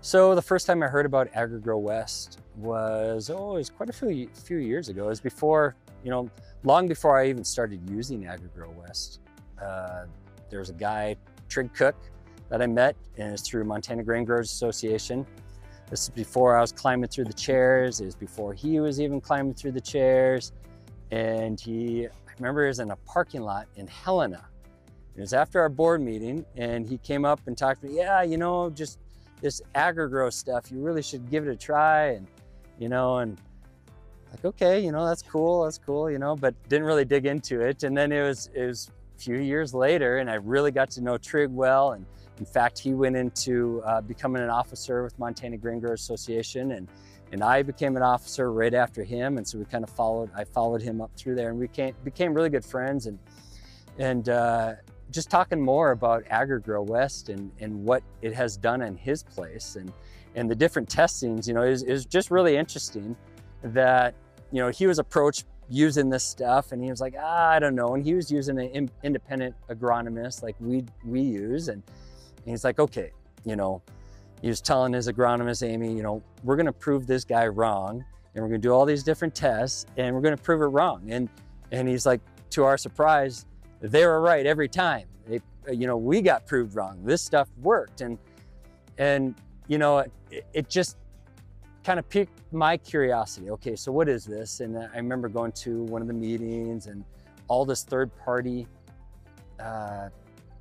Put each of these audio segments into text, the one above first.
So the first time I heard about AgriGro West was, it was quite a few years ago. It was before, long before I even started using AgriGro West. There was a guy, Trig Cook, that I met, and it's through Montana Grain Growers Association. This is before I was climbing through the chairs. It was before he was even climbing through the chairs. And I remember he was in a parking lot in Helena. It was after our board meeting, and he came up and talked to me, yeah, just this AgriGro stuff, you really should give it a try. And, like, okay, that's cool, but didn't really dig into it. And then it was a few years later, and I really got to know Trig well. And in fact, he went into becoming an officer with Montana Grain Growers Association, and I became an officer right after him. And so I followed him up through there, and we became really good friends, and just talking more about AgriGro West and what it has done in his place and the different testings. It was just really interesting that, he was approached using this stuff, and he was like, I don't know. And he was using an independent agronomist like we use. And he's like, okay, he was telling his agronomist, Amy, we're going to prove this guy wrong, and we're going to do all these different tests, and we're going to prove it wrong. And he's like, to our surprise, they were right every time. We got proved wrong. This stuff worked. And it just kind of piqued my curiosity. Okay, so what is this? And I remember going to one of the meetings and all this third-party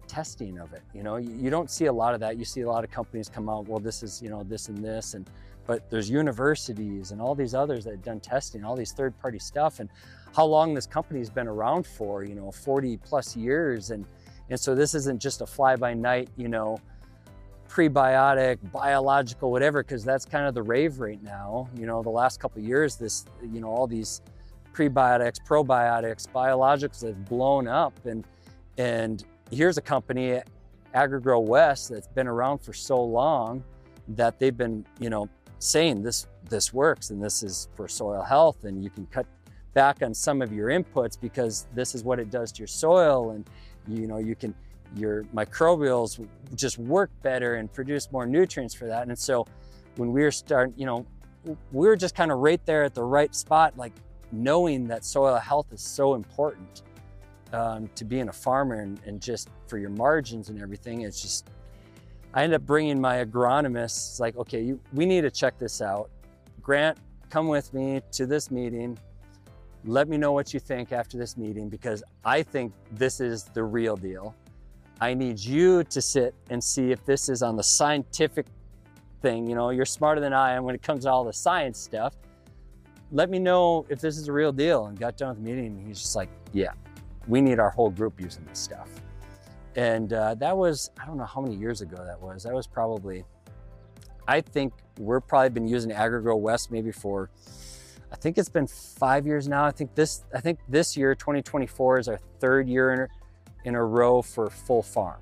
testing of it. You don't see a lot of that. You see a lot of companies come out, well, this is, this and this, but there's universities and all these others that have done testing, all these third-party stuff, and how long this company's been around for, 40 plus years. And so this isn't just a fly-by-night, prebiotic, biological, whatever, because that's kind of the rave right now. The last couple of years, all these prebiotics, probiotics, biologicals have blown up. And here's a company, AgriGro West, that's been around for so long that they've been, saying this works, and this is for soil health, and you can cut back on some of your inputs because this is what it does to your soil, and your microbials just work better and produce more nutrients for that. And so when we were starting, we were just kind of right there at the right spot, like knowing that soil health is so important to being a farmer and just for your margins and everything. It's just, I ended up bringing my agronomist. It's like, okay, we need to check this out. Grant, come with me to this meeting. Let me know what you think after this meeting, because I think this is the real deal. I need you to sit and see if this is on the scientific thing. You're smarter than I am when it comes to all the science stuff. Let me know if this is a real deal. And got done with the meeting, and he's just like, yeah, we need our whole group using this stuff. And that was, I don't know how many years ago that was. That was probably, I think we're probably been using AgriGro West maybe for, I think it's been 5 years now. I think this year, 2024, is our third year in a row for full farm.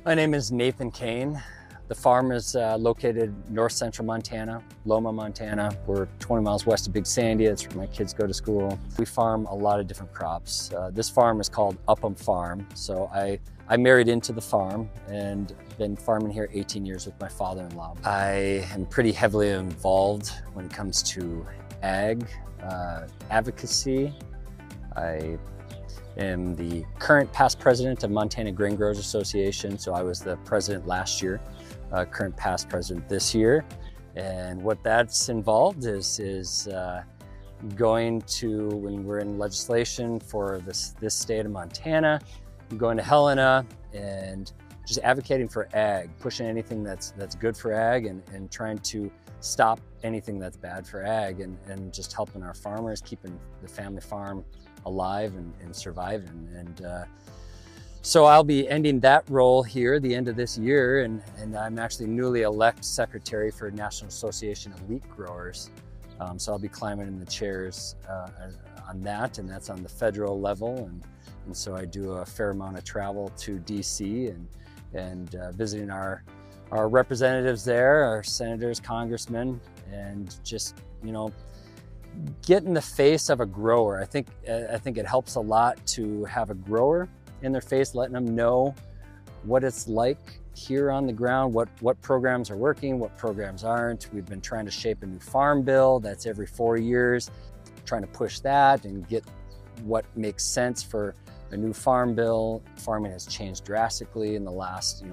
My name is Nathan Keane. The farm is located north central Montana, Loma, Montana. We're 20 miles west of Big Sandy. That's where my kids go to school. We farm a lot of different crops. This farm is called Upham Farm. So I married into the farm and been farming here 18 years with my father-in-law. I am pretty heavily involved when it comes to ag advocacy. I am the current past president of Montana Grain Growers Association. So I was the president last year, current past president this year. And what that's involved is going to, when we're in legislation for this state of Montana, going to Helena and just advocating for ag, pushing anything that's good for ag, and trying to stop anything that's bad for ag, and just helping our farmers, keeping the family farm alive and surviving. And so I'll be ending that role here at the end of this year, and I'm actually newly elected secretary for National Association of Wheat Growers. So I'll be climbing in the chairs on that, and that's on the federal level. And so I do a fair amount of travel to DC and visiting our representatives there, our senators, congressmen, and just, get in the face of a grower. I think it helps a lot to have a grower in their face, letting them know what it's like here on the ground, what programs are working, what programs aren't. We've been trying to shape a new farm bill that's every 4 years, trying to push that and get what makes sense for a new farm bill. Farming has changed drastically in the last,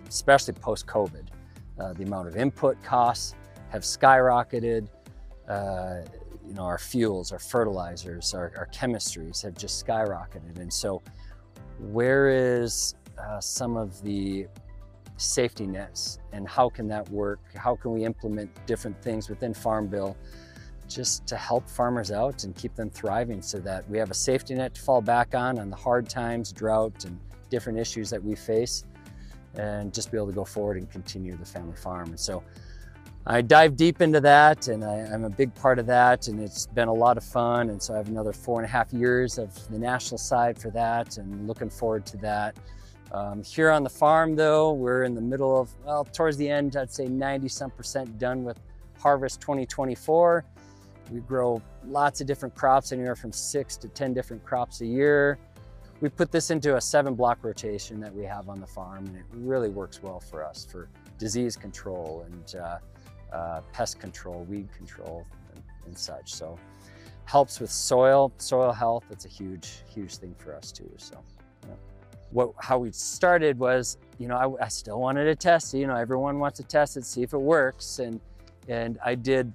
especially post-COVID. The amount of input costs have skyrocketed. Our fuels, our fertilizers, our chemistries have just skyrocketed. And so where is some of the safety nets, and how can that work? How can we implement different things within Farm Bill just to help farmers out and keep them thriving, so that we have a safety net to fall back on the hard times, drought, and different issues that we face, and just be able to go forward and continue the family farm. And so I dive deep into that, and I'm a big part of that, and it's been a lot of fun. And so I have another 4.5 years of the national side for that, and looking forward to that. Here on the farm though, we're in the middle of, well, towards the end, I'd say 90% done with harvest 2024. We grow lots of different crops, anywhere from 6 to 10 different crops a year. We put this into a 7-block rotation that we have on the farm, and it really works well for us for disease control and pest control, weed control, and such. So helps with soil health. It's a huge thing for us too. So how we started was, I still wanted to test it. Everyone wants to test it, see if it works. And I did,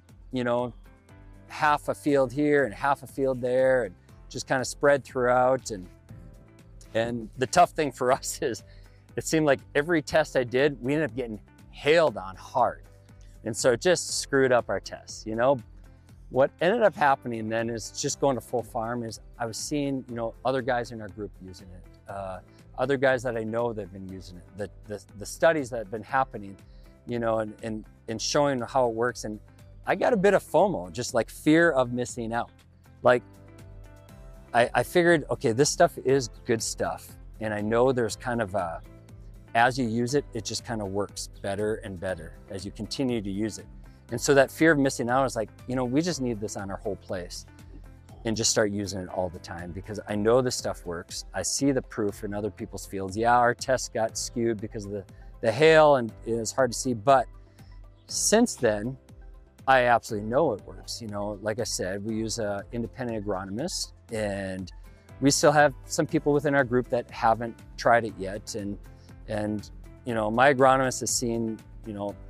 half a field here and half a field there, and just kind of spread throughout. And the tough thing for us is, it seemed like every test I did, we ended up getting hailed on hard. And so it just screwed up our tests. What ended up happening then is, just going to full farm, is I was seeing, other guys in our group using it, other guys that I know that have been using it, the studies that have been happening, and showing how it works. And I got a bit of FOMO, just like fear of missing out. Like, I figured, okay, this stuff is good stuff. And I know there's kind of as you use it, it just kind of works better and better as you continue to use it. And so that fear of missing out is like, we just need this on our whole place, and just start using it all the time, because I know this stuff works. I see the proof in other people's fields. Yeah, our tests got skewed because of the hail, and it was hard to see. But since then, I absolutely know it works. Like I said, we use an independent agronomist, and we still have some people within our group that haven't tried it yet. And my agronomist has seen,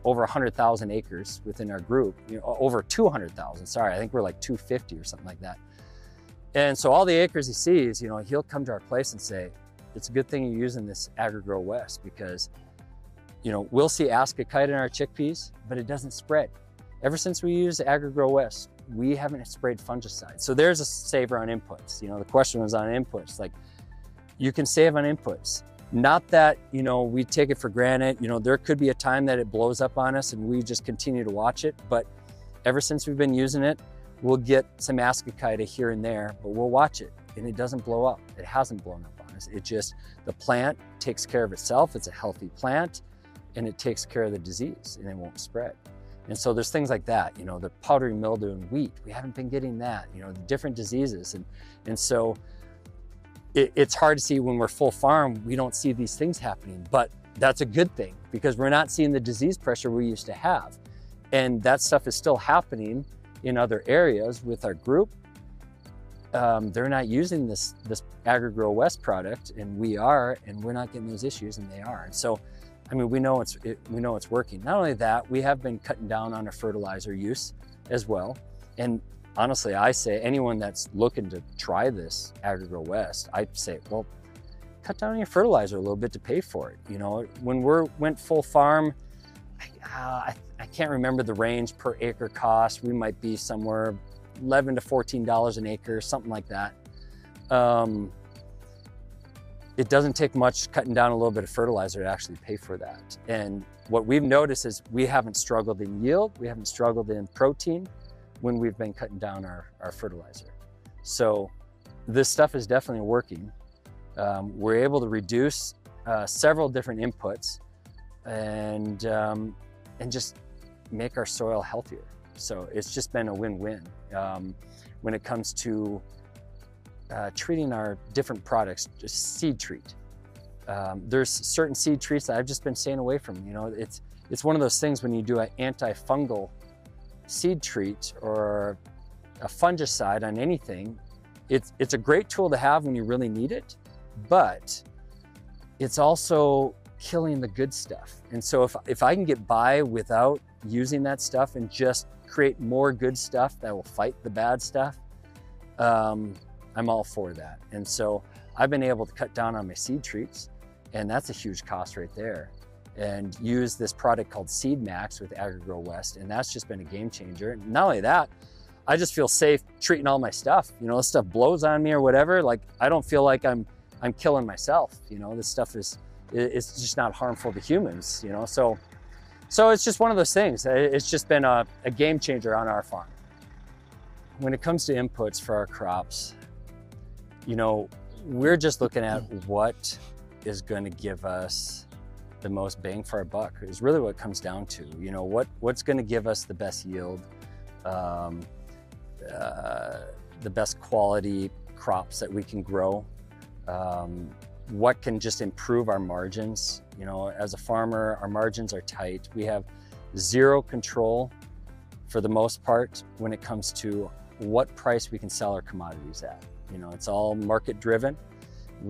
over 100,000 acres within our group, over 200,000, sorry, I think we're like 250 or something like that. And so all the acres he sees, he'll come to our place and say, it's a good thing you're using this AgriGro West, because, we'll see ascochyte in our chickpeas, but it doesn't spread. Ever since we used AgriGro West, we haven't sprayed fungicide. So there's a saver on inputs. The question was on inputs. Like, you can save on inputs. Not that, we take it for granted. There could be a time that it blows up on us and we just continue to watch it. But ever since we've been using it, we'll get some ascochyta here and there, but we'll watch it and it doesn't blow up. It hasn't blown up on us. The plant takes care of itself. It's a healthy plant, and it takes care of the disease, and it won't spread. And so there's things like that, the powdery mildew in wheat, we haven't been getting that, the different diseases. And so it's hard to see when we're full farm, we don't see these things happening, but that's a good thing, because we're not seeing the disease pressure we used to have. And that stuff is still happening in other areas with our group. They're not using this AgriGro West product, and we are, and we're not getting those issues, and they are. And so, we know it's working. Not only that, we have been cutting down on our fertilizer use as well. And honestly, I say anyone that's looking to try this AgriGro West, I say, well, cut down on your fertilizer a little bit to pay for it. When we went full farm, I can't remember the range per acre cost. We might be somewhere $11 to $14 an acre, something like that. It doesn't take much cutting down a little bit of fertilizer to actually pay for that. And what we've noticed is we haven't struggled in yield, we haven't struggled in protein when we've been cutting down our fertilizer. So this stuff is definitely working. We're able to reduce several different inputs and just make our soil healthier. So it's just been a win-win when it comes to treating our different products. Just seed treat. There's certain seed treats that I've just been staying away from. You know, it's one of those things when you do an antifungal seed treat or a fungicide on anything, it's a great tool to have when you really need it, but it's also killing the good stuff. And so if I can get by without using that stuff and just create more good stuff that will fight the bad stuff, I'm all for that. And so I've been able to cut down on my seed treats, and that's a huge cost right there. And use this product called Seed Max with AgriGro West, and that's just been a game changer. And not only that, I just feel safe treating all my stuff. You know, this stuff blows on me or whatever. Like, I don't feel like I'm killing myself. You know, this stuff it's just not harmful to humans. You know, so it's just one of those things. It's just been a game changer on our farm. When it comes to inputs for our crops, you know, we're just looking at what is going to give us the most bang for our buck is really what it comes down to. You know, what's going to give us the best yield, the best quality crops that we can grow, what can just improve our margins. You know, as a farmer, our margins are tight. We have zero control for the most part when it comes to what price we can sell our commodities at. You know, it's all market driven.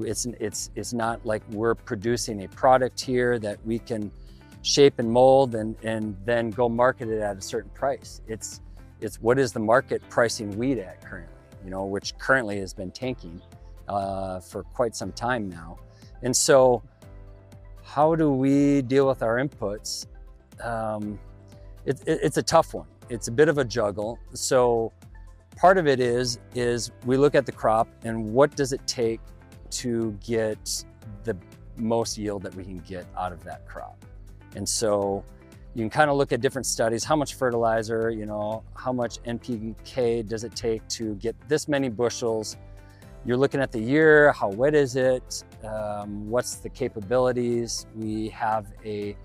It's not like we're producing a product here that we can shape and mold and then go market it at a certain price. It's what is the market pricing wheat at currently, you know, which currently has been tanking for quite some time now. And so how do we deal with our inputs? It's a tough one. It's a bit of a juggle. So part of it is we look at the crop and what does it take to get the most yield that we can get out of that crop. And so you can kind of look at different studies, how much fertilizer, you know, how much NPK does it take to get this many bushels. You're looking at the year, how wet is it, what's the capabilities. We have a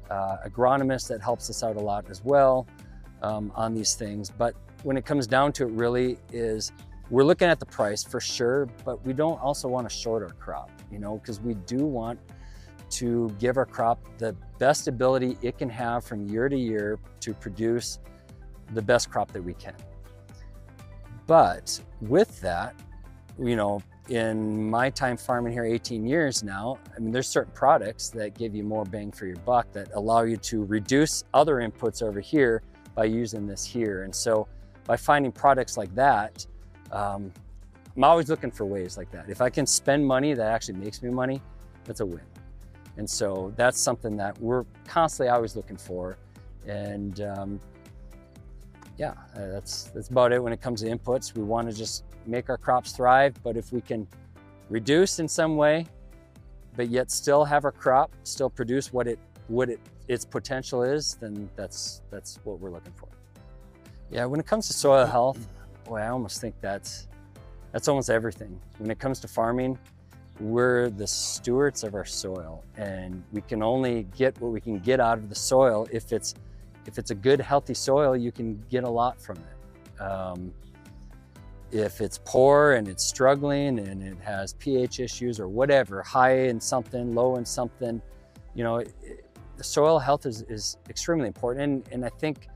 agronomist that helps us out a lot as well on these things. But when it comes down to it really is, we're looking at the price for sure, but we don't also want to short our crop, you know, because we do want to give our crop the best ability it can have from year to year to produce the best crop that we can. But with that, you know, in my time farming here 18 years now, I mean, there's certain products that give you more bang for your buck that allow you to reduce other inputs over here by using this here. And so by finding products like that, I'm always looking for ways like that. If I can spend money that actually makes me money, that's a win. And so that's something that we're constantly always looking for. And yeah, that's about it when it comes to inputs. We want to just make our crops thrive, but if we can reduce in some way, but yet still have our crop still produce what its potential is, then that's what we're looking for. Yeah, when it comes to soil health, boy, I almost think that's almost everything. When it comes to farming, we're the stewards of our soil, and we can only get what we can get out of the soil. If it's a good, healthy soil, you can get a lot from it. If it's poor and it's struggling and it has pH issues or whatever, high in something, low in something, you know, the soil health is extremely important. And I think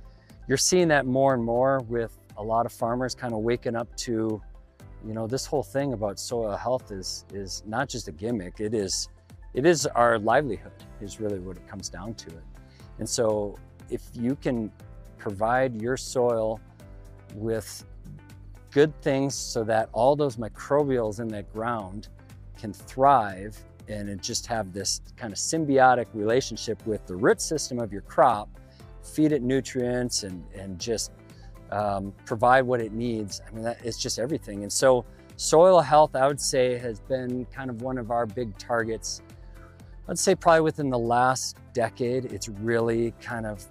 you're seeing that more and more with a lot of farmers kind of waking up to, you know, this whole thing about soil health is not just a gimmick. It is our livelihood is really what it comes down to it. And so if you can provide your soil with good things so that all those microbials in that ground can thrive and it just have this kind of symbiotic relationship with the root system of your crop, feed it nutrients and just provide what it needs. I mean, it's just everything. And so soil health, I would say, has been kind of one of our big targets. I'd say probably within the last decade, it's really kind of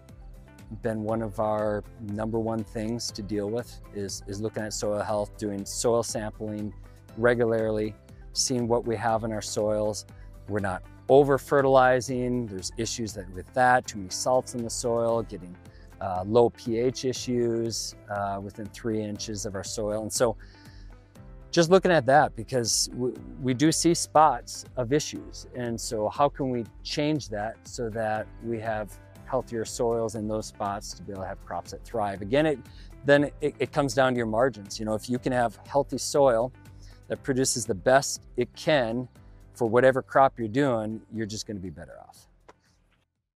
been one of our #1 things to deal with is looking at soil health, doing soil sampling regularly, seeing what we have in our soils. We're not over fertilizing. There's issues with that, too many salts in the soil, getting low pH issues within 3 inches of our soil. And so just looking at that, because we do see spots of issues. And so how can we change that so that we have healthier soils in those spots to be able to have crops that thrive? Again, then it comes down to your margins. You know, if you can have healthy soil that produces the best it can for whatever crop you're doing, you're just going to be better off.